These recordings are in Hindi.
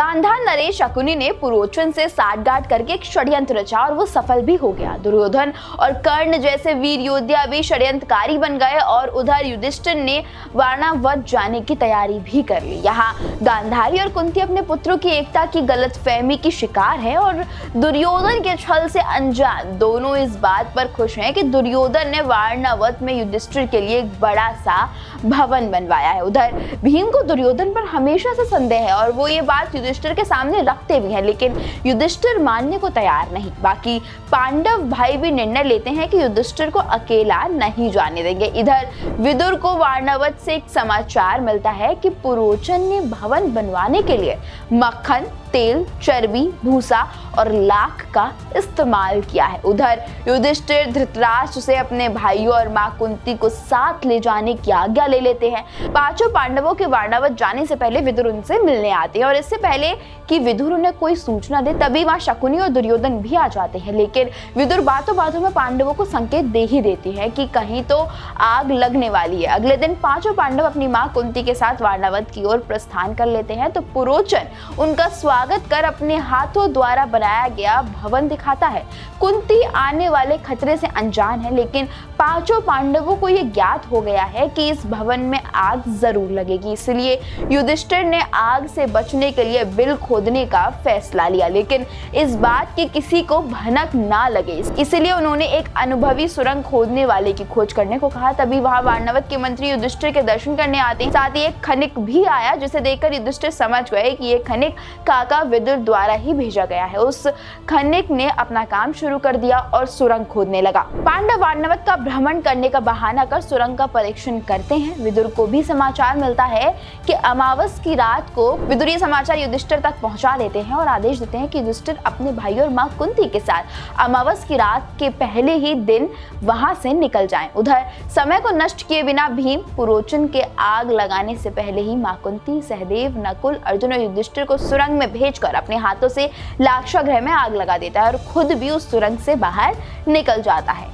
गांधार नरेश शकुनी ने पुरोचन से साठगांठ करके एक षड्यंत्र रचा और वो सफल भी हो गया। दुर्योधन और कर्ण जैसे वीर योद्धा भी षड्यंत्रकारी बन गए और उधर युधिष्ठिर ने वारणावत जाने की तैयारी भी कर ली। यहाँ गांधारी और कुंती अपने पुत्रों की एकता की गलतफहमी की शिकार है और दुर्योधन के छल से अनजान दोनों इस बात पर खुश हैं कि दुर्योधन ने वारणावत में युधिष्ठिर के लिए एक बड़ा सा भवन बनवाया है। उधर भीम को दुर्योधन पर हमेशा से संदेह है और वो ये बात युधिष्ठिर के सामने रखते भी हैं, लेकिन युधिष्ठिर मानने को तैयार नहीं। बाकी पांडव भाई भी निर्णय लेते हैं कि युधिष्ठिर को अकेला नहीं जाने देंगे। इधर विदुर को वारणावत से एक समाचार मिलता है कि पुरोचन ने भवन बनवाने के लिए मक्खन, तेल, चर्बी, भूसा और लाख का इस्तेमाल किया है। उधर युधिष्ठिर धृतराष्ट्र से अपने भाइयों और मां कुंती को साथ ले जाने की आज्ञा ले लेते हैं। पांचों पांडवों के वारणावत जाने से पहले विदुर उनसे मिलने आते हैं और इससे पहले कि विदुर उन्हें कोई सूचना दे तभी वहां शकुनी और दुर्योधन भी आ जाते हैं। लेकिन विदुर बातों बातों में पांडवों को संकेत दे ही देती है कि कहीं तो आग लगने वाली है। अगले दिन पांचों पांडव अपनी मां कुंती के साथ वारणावत की ओर प्रस्थान कर लेते हैं तो पुरोचन उनका स्वागत कर अपने हाथों द्वारा बनाया गया भवन दिखाता है। कुंती आने वाले खतरे से अनजान है, लेकिन पांचों पांडवों को यह ज्ञात हो गया है कि इस भवन में आग जरूर लगेगी, इसलिए युधिष्ठिर ने आग से बचने के लिए बिल खोदने का फैसला लिया। लेकिन इस बात की किसी को भनक ना लगे, इसलिए उन्होंने एक अनुभवी सुरंग खोदने वाले की खोज करने को कहा। तभी वहां वारणावत के मंत्री युधिष्ठिर के दर्शन करने आते हैं। साथ ही एक खनिक भी आया, जिसे देखकर युधिष्ठिर समझ गए कि ये खनिक काका विदुर द्वारा ही भेजा गया है। उस खनिक ने अपना काम शुरू कर दिया और सुरंग खोदने लगा। पांडव वारणावत का भ्रमण करने का बहाना कर सुरंग का परीक्षण करते हैं। विदुर को भी समाचार मिलता है कि अमावस की रात को विदुर ये समाचार युधिष्ठिर तक पहुंचा देते हैं और आदेश देते हैं कि युधिष्ठिर अपने भाई और मां कुंती के साथ अमावस की रात के पहले ही दिन वहां से निकल जाएं। उधर समय को नष्ट किए बिना भीम पुरोचन के आग लगाने से पहले ही मां कुंती, सहदेव, नकुल, अर्जुन और युधिष्ठिर को सुरंग में भेजकर अपने हाथों से लाक्षागृह में आग लगा देता है और खुद भी उस सुरंग से बाहर निकल जाता है।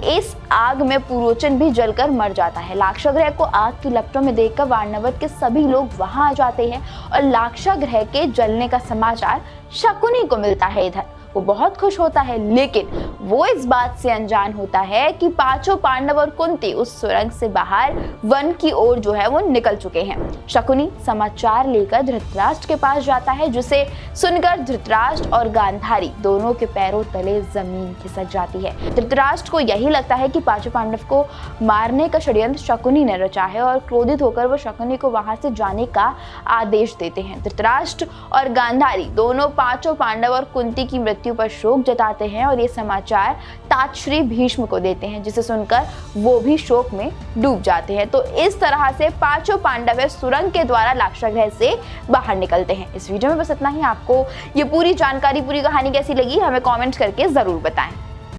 इस आग में पुरोचन भी जलकर मर जाता है। लाक्षागृह को आग की लपटों में देखकर वारणावत के सभी लोग वहां आ जाते हैं और लाक्षागृह के जलने का समाचार शकुनी को मिलता है। इधर वो बहुत खुश होता है, लेकिन वो इस बात से अनजान होता है कि पांचों पांडव और कुंती उस सुरंग से बाहर वन की ओर जो है वो निकल चुके हैं। शकुनी समाचार लेकर धृतराष्ट्र के पास जाता है, जिसे सुनकर धृतराष्ट्र और गांधारी दोनों के पैरों तले जमीन खिसक जाती है। धृतराष्ट्र को यही लगता है कि पांचों पांडव को मारने का षड्यंत्र शकुनी ने रचा है और क्रोधित होकर वो शकुनी को वहां से जाने का आदेश देते हैं। धृतराष्ट्र और गांधारी दोनों पांचों पांडव और कुंती की मृत्यु पर शोक जताते हैं और ये समाचार तातश्री भीष्म को देते हैं, जिसे सुनकर वो भी शोक में डूब जाते हैं। तो इस तरह से पांचों पांडव सुरंग के द्वारा लाक्षागृह से बाहर निकलते हैं। इस वीडियो में बस इतना ही। आपको ये पूरी जानकारी, पूरी कहानी कैसी लगी हमें कमेंट करके जरूर बताएं।